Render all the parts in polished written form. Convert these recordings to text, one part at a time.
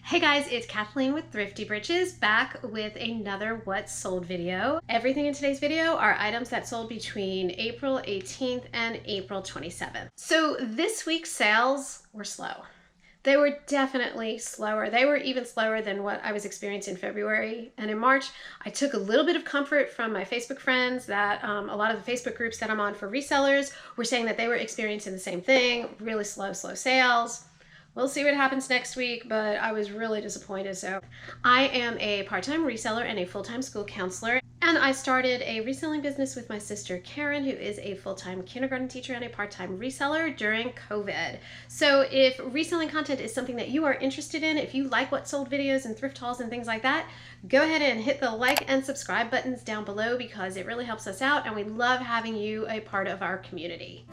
Hey guys, it's Kathleen with Thrifty Britches, back with another What Sold video. Everything in today's video are items that sold between April 18th and April 27th. So this week's sales were slow. They were definitely slower. They were even slower than what I was experiencing in February. And in March, I took a little bit of comfort from my Facebook friends that a lot of the Facebook groups that I'm on for resellers were saying that they were experiencing the same thing, really slow sales. We'll see what happens next week, but I was really disappointed. So I am a part-time reseller and a full-time school counselor. And I started a reselling business with my sister Karen, who is a full-time kindergarten teacher and a part-time reseller during COVID. So if reselling content is something that you are interested in, if you like what sold videos and thrift hauls and things like that, go ahead and hit the like and subscribe buttons down below because it really helps us out and we love having you a part of our community.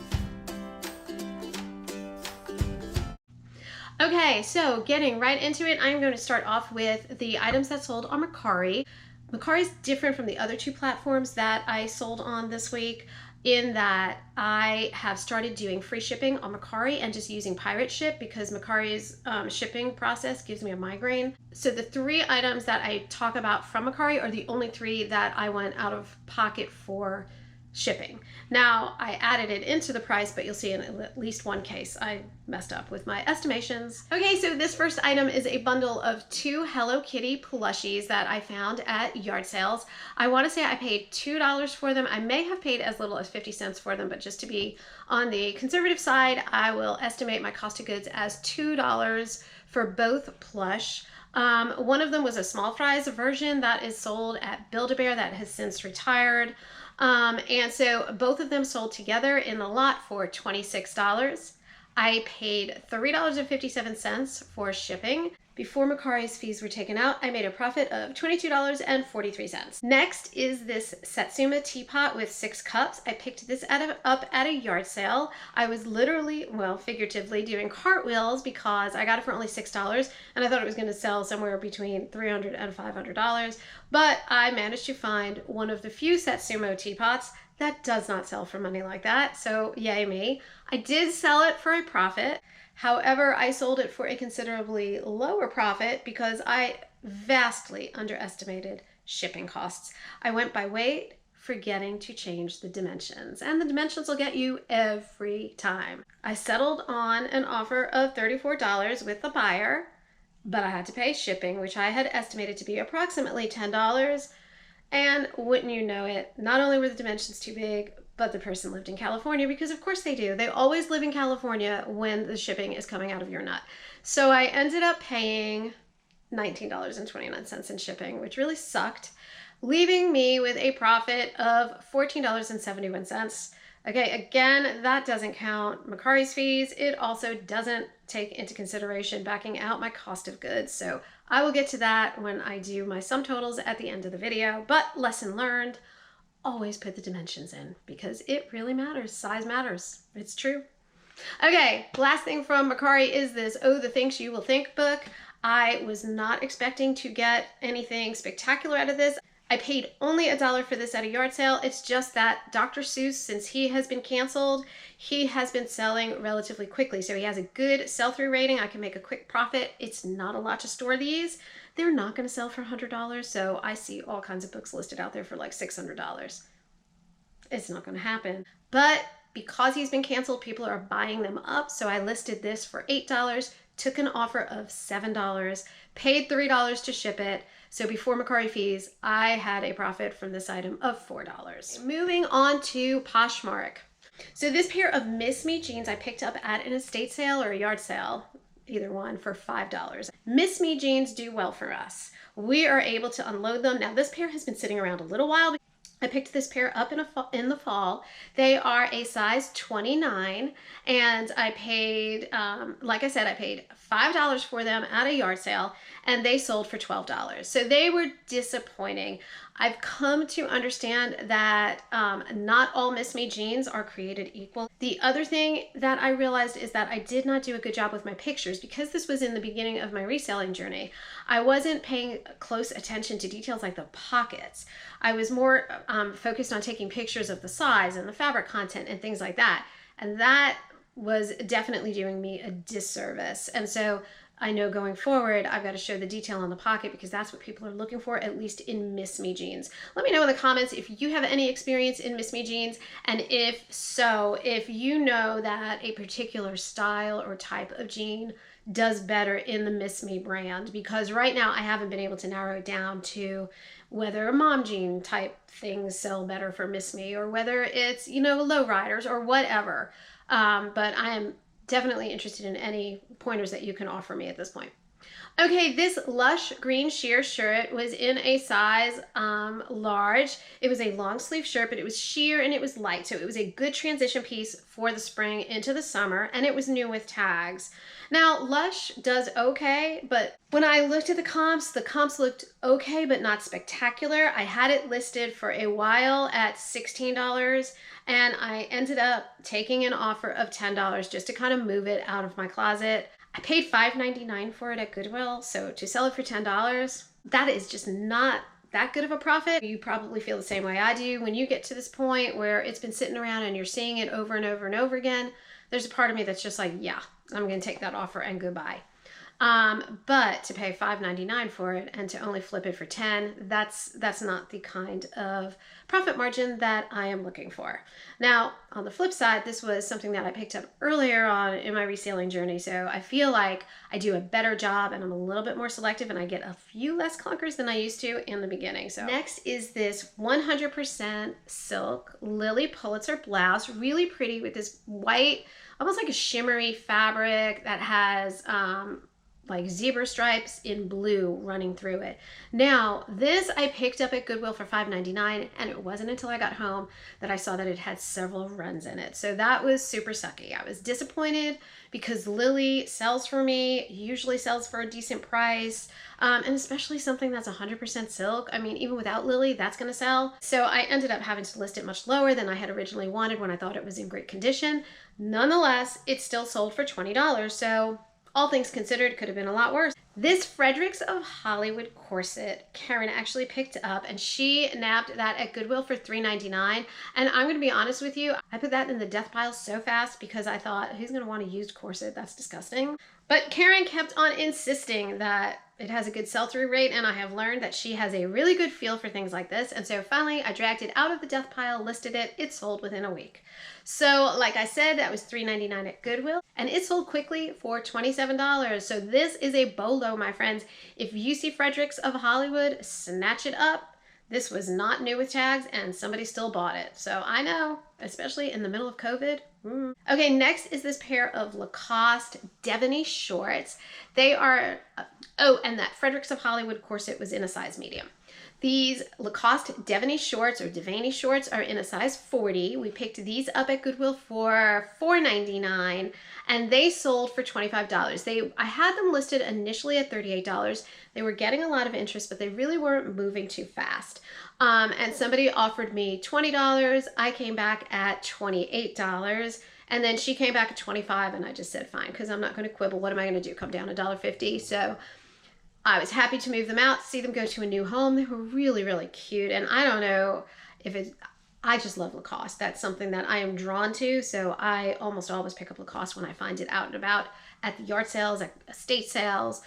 Okay, so getting right into it, I'm going to start off with the items that sold on Mercari. Mercari is different from the other two platforms that I sold on this week in that I have started doing free shipping on Mercari and just using pirate ship because Mercari's shipping process gives me a migraine. So the three items that I talk about from Mercari are the only three that I went out of pocket for shipping. Now I added it into the price, but you'll see in at least one case I messed up with my estimations. Okay, so this first item is a bundle of 2 Hello Kitty plushies that I found at yard sales. I want to say I paid $2 for them. I may have paid as little as 50 cents for them, but just to be on the conservative side, I will estimate my cost of goods as $2 for both plush. One of them was a small fries version that is sold at Build-A-Bear that has since retired. And so both of them sold together in the lot for $26. I paid $3.57 for shipping. Before Mercari's fees were taken out, I made a profit of $22.43. Next is this Satsuma teapot with 6 cups. I picked this up at a yard sale. I was literally, well, figuratively doing cartwheels because I got it for only $6 and I thought it was going to sell somewhere between $300 and $500. But I managed to find one of the few Satsuma teapots that does not sell for money like that, so yay me. I did sell it for a profit. However, I sold it for a considerably lower profit because I vastly underestimated shipping costs. I went by weight, forgetting to change the dimensions, and the dimensions will get you every time. I settled on an offer of $34 with the buyer, but I had to pay shipping, which I had estimated to be approximately $10. And wouldn't you know it, not only were the dimensions too big, but the person lived in California, because of course they do. They always live in California when the shipping is coming out of your nut. So I ended up paying $19.29 in shipping, which really sucked, leaving me with a profit of $14.71. Okay, again, that doesn't count Mercari's fees. It also doesn't take into consideration backing out my cost of goods. So I will get to that when I do my sum totals at the end of the video. But lesson learned, always put the dimensions in because it really matters. Size matters. It's true. Okay, last thing from Mercari is this Oh, the Things You Will Think book. I was not expecting to get anything spectacular out of this. I paid only $1 for this at a yard sale. It's just that Dr. Seuss, since he has been canceled, he has been selling relatively quickly. So he has a good sell-through rating. I can make a quick profit. It's not a lot to store these. They're not going to sell for $100. So I see all kinds of books listed out there for like $600. It's not going to happen. But because he's been canceled, people are buying them up. So I listed this for $8, took an offer of $7, paid $3 to ship it. So before Mercari fees, I had a profit from this item of $4. Moving on to Poshmark. So this pair of Miss Me jeans I picked up at an estate sale or a yard sale, either one, for $5. Miss Me jeans do well for us. We are able to unload them. Now this pair has been sitting around a little while. I picked this pair up in the fall. They are a size 29 and I paid, like I said, I paid $5 for them at a yard sale and they sold for $12. So they were disappointing. I've come to understand that not all Miss Me jeans are created equal. The other thing that I realized is that I did not do a good job with my pictures because this was in the beginning of my reselling journey. I wasn't paying close attention to details like the pockets. I was more focused on taking pictures of the size and the fabric content and things like that. And that was definitely doing me a disservice. And so I know going forward, I've got to show the detail on the pocket because that's what people are looking for, at least in Miss Me jeans. Let me know in the comments if you have any experience in Miss Me jeans, and if so, if you know that a particular style or type of jean does better in the Miss Me brand, because right now I haven't been able to narrow it down to whether mom jean type things sell better for Miss Me or whether it's, low riders or whatever. But I am definitely interested in any pointers that you can offer me at this point. Okay, this lush green sheer shirt was in a size large. It was a long sleeve shirt, but it was sheer and it was light. So it was a good transition piece for the spring into the summer, and it was new with tags. Now, Lush does okay, but when I looked at the comps looked okay, but not spectacular. I had it listed for a while at $16, and I ended up taking an offer of $10 just to kind of move it out of my closet. I paid $5.99 for it at Goodwill, so to sell it for $10, that is just not that good of a profit. You probably feel the same way I do. When you get to this point where it's been sitting around and you're seeing it over and over and over again, there's a part of me that's just like, yeah, I'm gonna take that offer and goodbye. But to pay $5.99 for it and to only flip it for $10, that's not the kind of profit margin that I am looking for. Now, on the flip side, this was something that I picked up earlier on in my reselling journey, so I feel like I do a better job and I'm a little bit more selective and I get a few less clunkers than I used to in the beginning. So next is this 100% silk Lily Pulitzer blouse, really pretty with this white, almost like a shimmery fabric that has like zebra stripes in blue running through it. Now, this I picked up at Goodwill for $5.99, and it wasn't until I got home that I saw that it had several runs in it. So that was super sucky. I was disappointed because Lily sells for me, usually sells for a decent price, and especially something that's 100% silk. I mean, even without Lily, that's gonna sell. So I ended up having to list it much lower than I had originally wanted when I thought it was in great condition. Nonetheless, it still sold for $20, so all things considered, could have been a lot worse. This Fredericks of Hollywood corset, Karen actually picked up, and she nabbed that at Goodwill for $3.99. And I'm going to be honest with you, I put that in the death pile so fast because I thought, who's going to want a used corset? That's disgusting. But Karen kept on insisting that it has a good sell-through rate, and I have learned that she has a really good feel for things like this. And so finally, I dragged it out of the death pile, listed it, it sold within a week. So like I said, that was $3.99 at Goodwill, and it sold quickly for $27. So this is a bolo, my friends. If you see Fredericks of Hollywood, snatch it up. This was not new with tags, and somebody still bought it. So I know, especially in the middle of COVID. Okay, next is this pair of Lacoste Devaney shorts. They are, and that Fredericks of Hollywood corset was in a size medium. These Lacoste Devaney shorts, or Devaney shorts, are in a size 40. We picked these up at Goodwill for $4.99, and they sold for $25. I had them listed initially at $38. They were getting a lot of interest, but they really weren't moving too fast. And somebody offered me $20. I came back at $28. And then she came back at $25, and I just said, fine, because I'm not going to quibble. What am I going to do? Come down $1.50? So I was happy to move them out, see them go to a new home. They were really, really cute. And I don't know if it's, I just love Lacoste. That's something that I am drawn to. So I almost always pick up Lacoste when I find it out and about at the yard sales, at estate sales,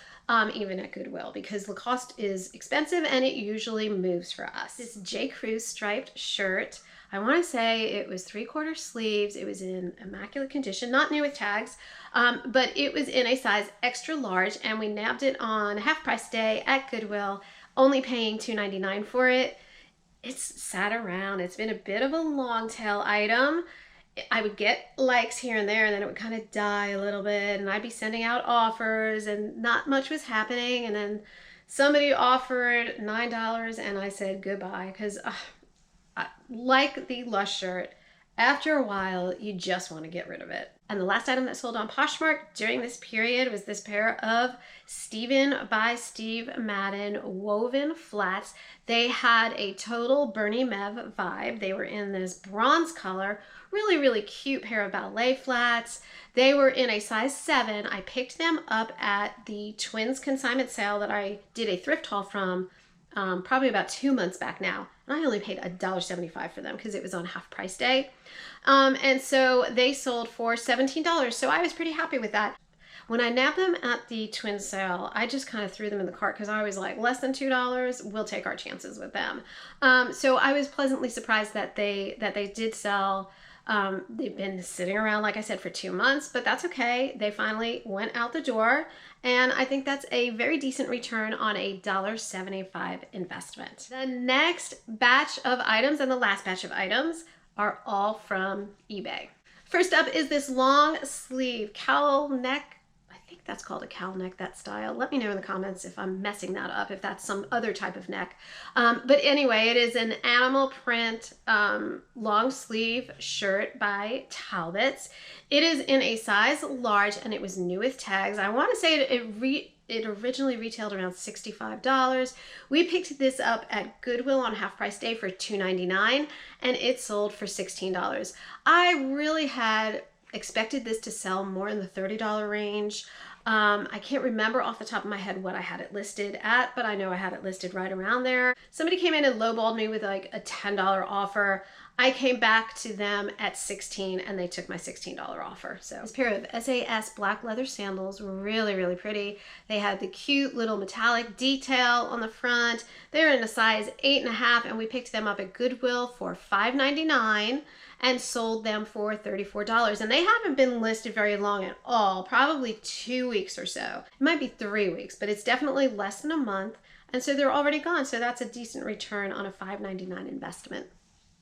even at Goodwill, because Lacoste is expensive and it usually moves for us. This J. Crew striped shirt, I want to say it was 3/4 sleeves. It was in immaculate condition, not new with tags, but it was in a size extra large, and we nabbed it on half price day at Goodwill, only paying $2.99 for it. It's sat around. It's been a bit of a long tail item. I would get likes here and there, and then it would kind of die a little bit, and I'd be sending out offers and not much was happening. And then somebody offered $9 and I said goodbye, because like the Lush shirt, after a while, you just want to get rid of it. And the last item that sold on Poshmark during this period was this pair of Steven by Steve Madden woven flats. They had a total Bernie Mev vibe. They were in this bronze color, really, really cute pair of ballet flats. They were in a size 7. I picked them up at the Twins consignment sale that I did a thrift haul from probably about 2 months back now. And I only paid $1.75 for them because it was on half price day. And so they sold for $17. So I was pretty happy with that. When I nabbed them at the twin sale, I just kind of threw them in the cart because I was like, less than $2, we'll take our chances with them. So I was pleasantly surprised that they did sell. They've been sitting around, like I said, for 2 months, but that's okay. They finally went out the door, and I think that's a very decent return on a $1.75 investment. The next batch of items and the last batch of items are all from eBay. First up is this long sleeve cowl neck. I think that's called a cowl neck, that style. Let me know in the comments if I'm messing that up, if that's some other type of neck. But anyway, it is an animal print long sleeve shirt by Talbot's. It is in a size large, and it was new with tags. I want to say it originally retailed around $65. We picked this up at Goodwill on half price day for $2.99, and it sold for $16. I really had expected this to sell more in the $30 range. I can't remember off the top of my head what I had it listed at, but I know I had it listed right around there. Somebody came in and lowballed me with like a $10 offer. I came back to them at $16, and they took my $16 offer. So this pair of SAS black leather sandals were really, really pretty. They had the cute little metallic detail on the front. They're in a size 8.5, and we picked them up at Goodwill for $5.99 and sold them for $34. And they haven't been listed very long at all, probably 2 weeks or so. It might be 3 weeks, but it's definitely less than a month. And so they're already gone. So that's a decent return on a $5.99 investment.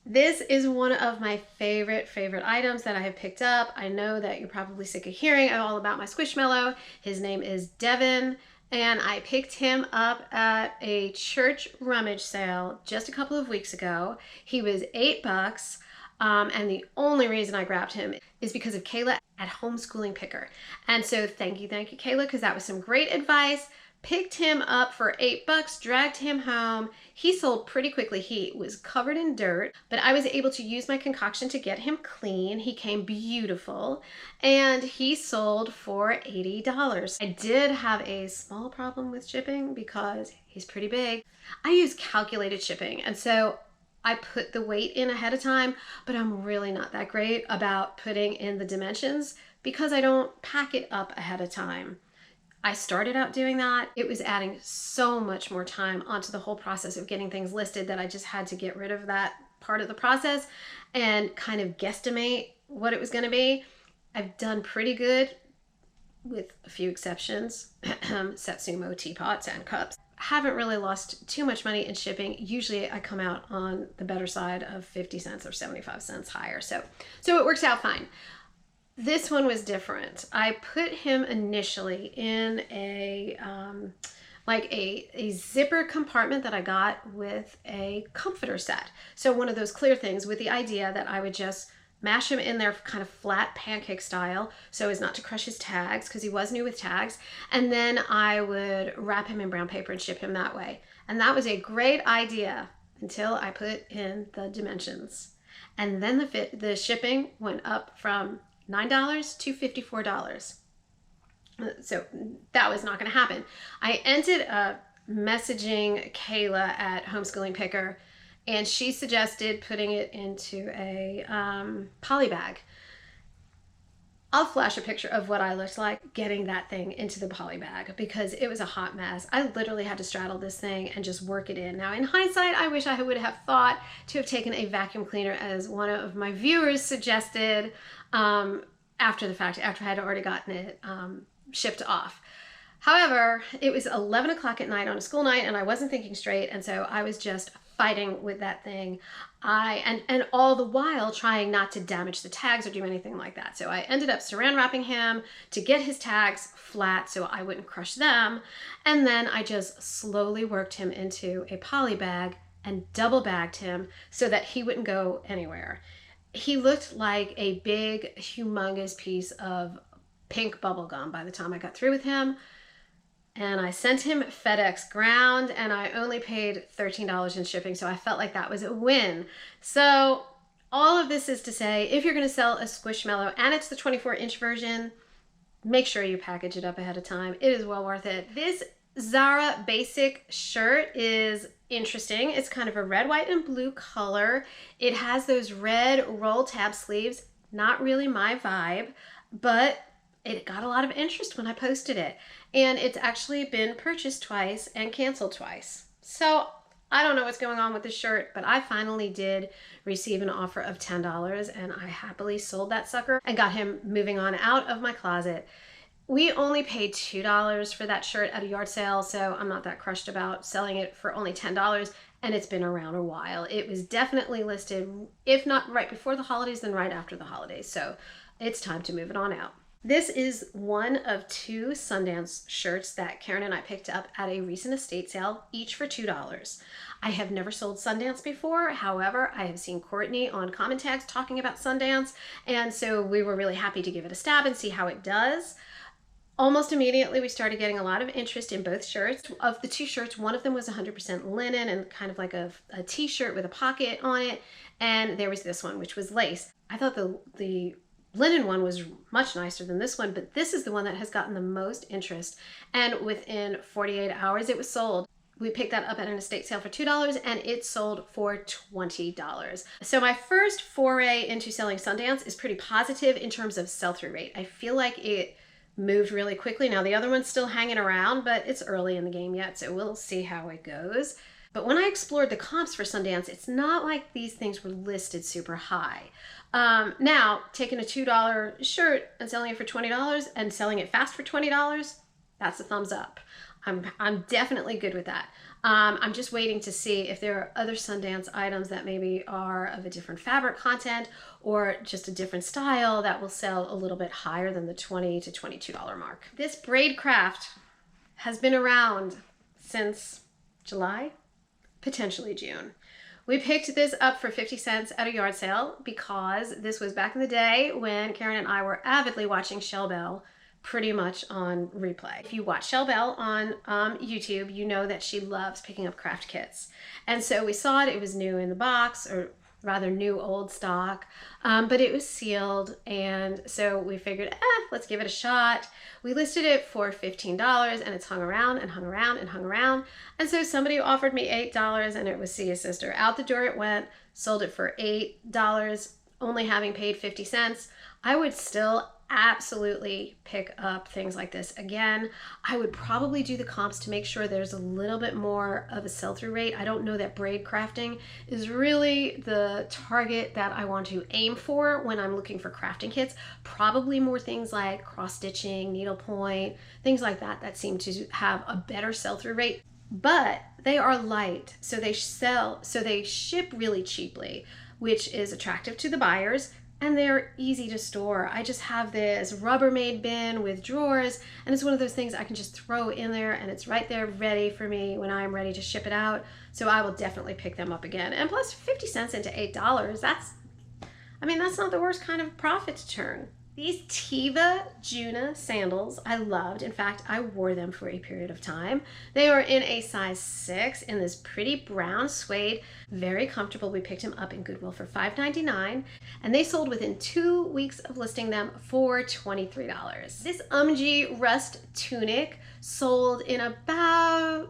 This is one of my favorite items that I have picked up. I know that you're probably sick of hearing all about my Squishmallow. His name is Devin, and I picked him up at a church rummage sale just a couple of weeks ago. He was $8, and the only reason I grabbed him is because of Kayla at Homeschooling Picker. And so thank you, Kayla, because that was some great advice. Picked him up for $8, dragged him home. He sold pretty quickly. He was covered in dirt, but I was able to use my concoction to get him clean. He came beautiful, and he sold for $80. I did have a small problem with shipping because he's pretty big. I use calculated shipping, and so I put the weight in ahead of time, but I'm really not that great about putting in the dimensions because I don't pack it up ahead of time. I started out doing that. It was adding so much more time onto the whole process of getting things listed that I just had to get rid of that part of the process and kind of guesstimate what it was going to be. I've done pretty good with a few exceptions, Satsumo teapots and cups. Haven't really lost too much money in shipping. Usually I come out on the better side of 50 cents or 75 cents higher. So it works out fine. This one was different. I put him initially in a zipper compartment that I got with a comforter set. So one of those clear things, with the idea that I would just mash him in there kind of flat pancake style so as not to crush his tags, because he was new with tags. And then I would wrap him in brown paper and ship him that way. And that was a great idea until I put in the dimensions. And then the shipping went up from $9 to $54. So that was not going to happen. I ended up messaging Kayla at Homeschooling Picker, and she suggested putting it into a poly bag. I'll flash a picture of what I looked like getting that thing into the poly bag because it was a hot mess. I literally had to straddle this thing and just work it in. Now, in hindsight, I wish I would have thought to have taken a vacuum cleaner, as one of my viewers suggested, after the fact, after I had already gotten it shipped off. However, it was 11 o'clock at night on a school night, and I wasn't thinking straight, and so I was just fighting with that thing. And all the while trying not to damage the tags or do anything like that. So I ended up saran wrapping him to get his tags flat so I wouldn't crush them. And then I just slowly worked him into a poly bag and double bagged him so that he wouldn't go anywhere. He looked like a big, humongous piece of pink bubble gum by the time I got through with him. And I sent him FedEx ground, and I only paid $13 in shipping, so I felt like that was a win. So all of this is to say, if you're going to sell a Squishmallow and it's the 24-inch version, make sure you package it up ahead of time. It is well worth it. This Zara basic shirt is interesting. It's kind of a red, white, and blue color. It has those red roll tab sleeves. Not really my vibe, but it got a lot of interest when I posted it. And it's actually been purchased twice and canceled twice. So I don't know what's going on with the shirt, but I finally did receive an offer of $10 and I happily sold that sucker and got him moving on out of my closet. We only paid $2 for that shirt at a yard sale, so I'm not that crushed about selling it for only $10, and it's been around a while. It was definitely listed, if not right before the holidays, then right after the holidays, so it's time to move it on out. This is one of 2 Sundance shirts that Karen and I picked up at a recent estate sale, each for $2. I have never sold Sundance before. However, I have seen Courtney on comment tags talking about Sundance, and so we were really happy to give it a stab and see how it does. Almost immediately, we started getting a lot of interest in both shirts. Of the 2 shirts, one of them was 100% linen and kind of like a t-shirt with a pocket on it, and there was this one, which was lace. I thought the linen one was much nicer than this one, but this is the one that has gotten the most interest, and within 48 hours, it was sold. We picked that up at an estate sale for $2 and it sold for $20. So my first foray into selling Sundance is pretty positive in terms of sell-through rate. I feel like it moved really quickly. Now the other one's still hanging around, but it's early in the game yet, so we'll see how it goes. But when I explored the comps for Sundance, it's not like these things were listed super high. Now, taking a $2 shirt and selling it for $20 and selling it fast for $20, that's a thumbs up. I'm definitely good with that. I'm just waiting to see if there are other Sundance items that maybe are of a different fabric content or just a different style that will sell a little bit higher than the $20 to $22 mark. This braid craft has been around since July, potentially June. We picked this up for 50 cents at a yard sale because this was back in the day when Karen and I were avidly watching Shell Bell pretty much on replay. If you watch Shell Bell on YouTube, you know that she loves picking up craft kits. And so we saw it was new in the box, or rather new old stock, but it was sealed. And so we figured, let's give it a shot. We listed it for $15 and it's hung around and hung around and hung around. And so somebody offered me $8 and it was See a Sister. Out the door it went, sold it for $8, only having paid 50 cents. I would still absolutely pick up things like this again. I would probably do the comps to make sure there's a little bit more of a sell-through rate. I don't know that braid crafting is really the target that I want to aim for when I'm looking for crafting kits. Probably more things like cross-stitching, needlepoint, things like that that seem to have a better sell-through rate. But they are light, so they ship really cheaply, which is attractive to the buyers. And they're easy to store. I just have this Rubbermaid bin with drawers, and it's one of those things I can just throw in there and it's right there ready for me when I'm ready to ship it out. So I will definitely pick them up again. And plus 50 cents into $8, that's not the worst kind of profit to turn. These Tiva Juna sandals I loved. In fact, I wore them for a period of time. They are in a size 6 in this pretty brown suede. Very comfortable. We picked them up in Goodwill for $5.99 and they sold within 2 weeks of listing them for $23. This Umgee Rust tunic sold in about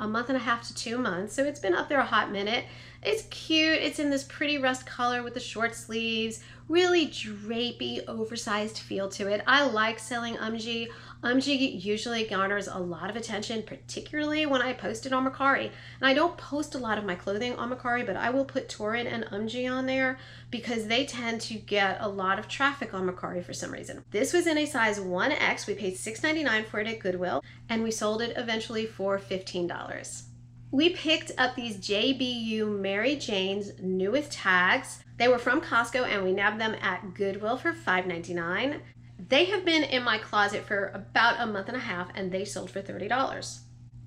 a month and a half to 2 months, so it's been up there a hot minute. It's cute. It's in this pretty rust color with the short sleeves, really drapey, oversized feel to it. I like selling Umgee. Umgee usually garners a lot of attention, particularly when I post it on Mercari. And I don't post a lot of my clothing on Mercari, but I will put Torrid and Umgee on there because they tend to get a lot of traffic on Mercari for some reason. This was in a size 1X. We paid $6.99 for it at Goodwill, and we sold it eventually for $15. We picked up these JBU Mary Jane's new with tags. They were from Costco and we nabbed them at Goodwill for $5.99. They have been in my closet for about a month and a half and they sold for $30.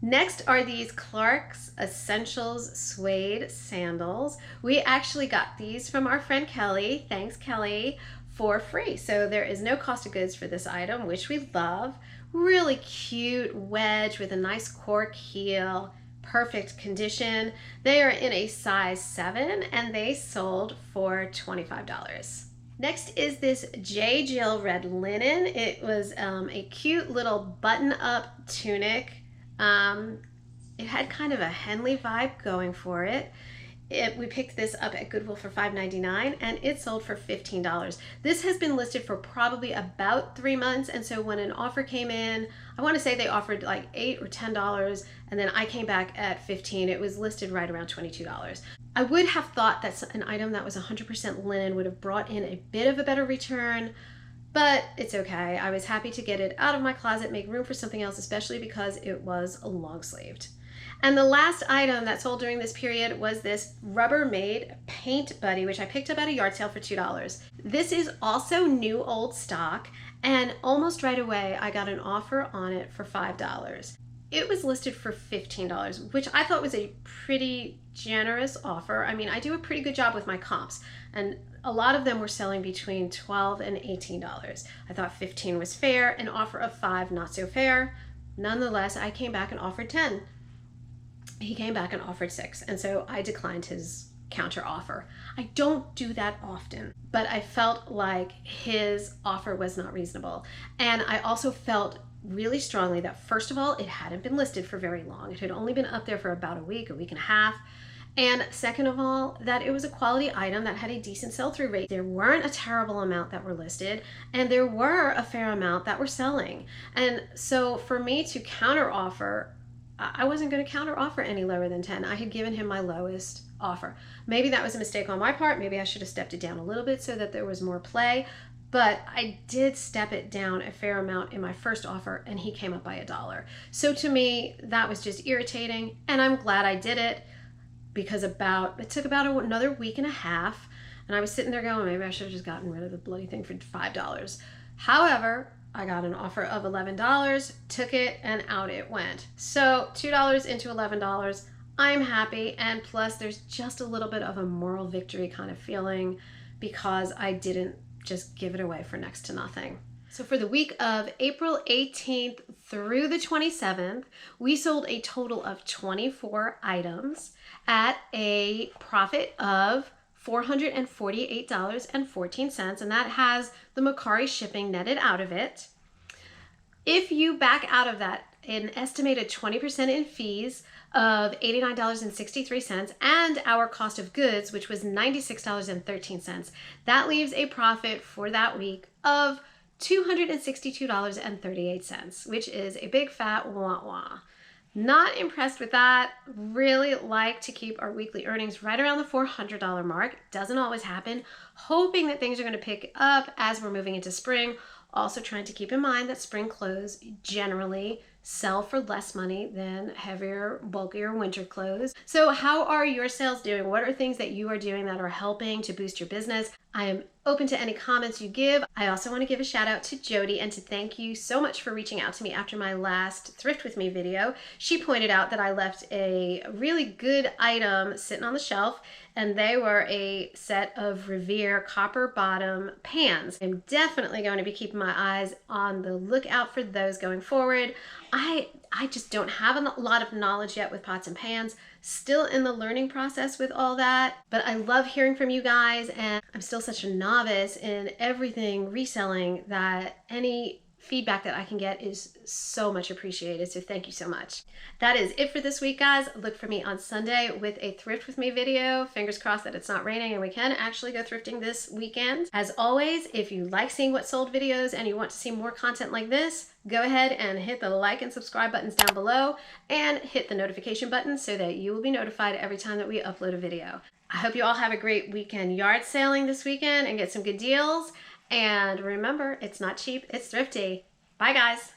Next are these Clark's Essentials suede sandals. We actually got these from our friend Kelly, thanks Kelly, for free. So there is no cost of goods for this item, which we love. Really cute wedge with a nice cork heel. Perfect condition. They are in a size 7 and they sold for $25. Next is this J. Jill red linen. It was a cute little button-up tunic. It had kind of a Henley vibe going for it. We picked this up at Goodwill for $5.99 and it sold for $15. This has been listed for probably about 3 months, and so when an offer came in, I want to say they offered like $8 or $10, and then I came back at $15. It was listed right around $22. I would have thought that an item that was 100% linen would have brought in a bit of a better return, but it's okay. I was happy to get it out of my closet, make room for something else, especially because it was long-sleeved. And the last item that sold during this period was this Rubbermaid Paint Buddy, which I picked up at a yard sale for $2. This is also new old stock, and almost right away I got an offer on it for $5. It was listed for $15, which I thought was a pretty generous offer. I mean, I do a pretty good job with my comps, and a lot of them were selling between $12 and $18. I thought $15 was fair, an offer of $5 not so fair. Nonetheless, I came back and offered $10. He came back and offered $6, and so I declined his counter offer. I don't do that often, but I felt like his offer was not reasonable. And I also felt really strongly that, first of all, it hadn't been listed for very long. It had only been up there for about a week and a half. And second of all, that it was a quality item that had a decent sell-through rate. There weren't a terrible amount that were listed, and there were a fair amount that were selling. And so for me to counter offer, I wasn't going to counter offer any lower than 10. I had given him my lowest offer. Maybe that was a mistake on my part. Maybe I should have stepped it down a little bit so that there was more play. But I did step it down a fair amount in my first offer, and he came up by $1. So to me, that was just irritating, and I'm glad I did it, because it took about another week and a half, and I was sitting there going, maybe I should have just gotten rid of the bloody thing for $5. However, I got an offer of $11, took it, and out it went. So $2 into $11, I'm happy, and plus there's just a little bit of a moral victory kind of feeling because I didn't just give it away for next to nothing. So for the week of April 18th through the 27th, we sold a total of 24 items at a profit of $448.14, and that has the Mercari shipping netted out of it. If you back out of that an estimated 20% in fees of $89.63 and our cost of goods, which was $96.13, that leaves a profit for that week of $262.38, which is a big fat wah-wah. Not impressed with that. Really like to keep our weekly earnings right around the $400 mark. Doesn't always happen. Hoping that things are going to pick up as we're moving into spring. Also trying to keep in mind that spring clothes generally sell for less money than heavier, bulkier winter clothes. So how are your sales doing? What are things that you are doing that are helping to boost your business? I am open to any comments you give. I also want to give a shout out to Jody and to thank you so much for reaching out to me after my last Thrift With Me video. She pointed out that I left a really good item sitting on the shelf, and they were a set of Revere copper bottom pans. I'm definitely going to be keeping my eyes on the lookout for those going forward. I just don't have a lot of knowledge yet with pots and pans. Still in the learning process with all that, but I love hearing from you guys, and I'm still such a novice in everything reselling that any feedback that I can get is so much appreciated, so thank you so much. That is it for this week, guys. Look for me on Sunday with a Thrift With Me video. Fingers crossed that it's not raining and we can actually go thrifting this weekend. As always, if you like seeing what sold videos and you want to see more content like this, go ahead and hit the like and subscribe buttons down below and hit the notification button so that you will be notified every time that we upload a video. I hope you all have a great weekend yard sailing this weekend and get some good deals. And remember, it's not cheap, it's thrifty. Bye, guys.